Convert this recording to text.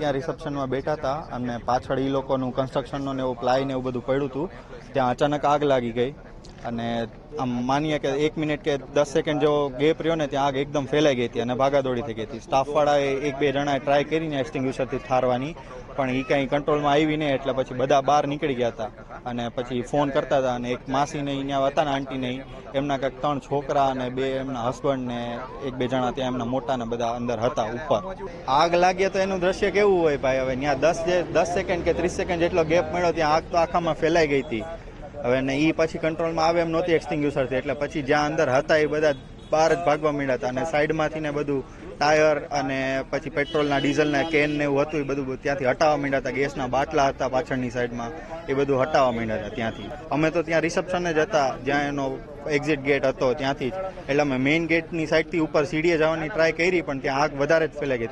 ત્યાં રિસેપ્શનમાં બેઠા હતા અને પાછળ એ લોકોનું કન્સ્ટ્રક્શનનું ને એવું પ્લાય ને એવું બધું પડ્યું હતું. ત્યાં અચાનક આગ લાગી ગઈ અને આમ માનીએ કે 1 મિનિટ કે 10 સેકન્ડ જેવો ગેપ રહ્યો ને ત્યાં આગ એકદમ ફેલાઈ ગઈ હતી અને ભાગાદોડી થઈ ગઈ હતી. સ્ટાફવાળાએ 1-2 જણાએ ટ્રાય કરીને એક્સટિંગ્યુશરથી ઠારવાની, પણ એ કંઈ કંટ્રોલમાં આવી નહીં. એટલે પછી બધા બહાર નીકળી ગયા હતા અને પછી ફોન કરતા હતા અને એક માસીને અહીંયા હતા ને આંટીને, એમના કંઈક 3 છોકરા અને 2 એમના હસબન્ડ ને 1-2 જણા ત્યાં એમના મોટા ને બધા અંદર હતા ઉપર. આગ લાગીએ તો એનું દ્રશ્ય કેવું હોય ભાઈ? હવે ત્યાં 10 સેકન્ડ કે 30 સેકન્ડ જેટલો ગેપ મળ્યો, ત્યાં આગ તો આખામાં ફેલાઈ ગઈ હતી. હવે ને એ પછી કંટ્રોલમાં આવે એમ નહોતી એક્સટિંગ્યુશરથી, એટલે પછી જ્યાં અંદર હતા એ બધા બહાર જ ભાગવા માંડ્યા હતા અને સાઈડમાંથી ને બધું ટાયર અને પછી પેટ્રોલના ડીઝલના કેન ને એવું હતું એ બધું ત્યાંથી હટાવવા માંડ્યા હતા. ગેસના બાટલા હતા પાછળની સાઈડમાં, એ બધું હટાવવા માંડ્યા હતા ત્યાંથી. અમે તો ત્યાં રિસેપ્શને જ હતા જ્યાં એનો એક્ઝિટ ગેટ હતો ત્યાંથી જ, એટલે અમે મેઇન ગેટની સાઈડથી ઉપર સીડીએ જવાની ટ્રાય કરી પણ ત્યાં આગ વધારે જ ફેલાઈ ગઈ.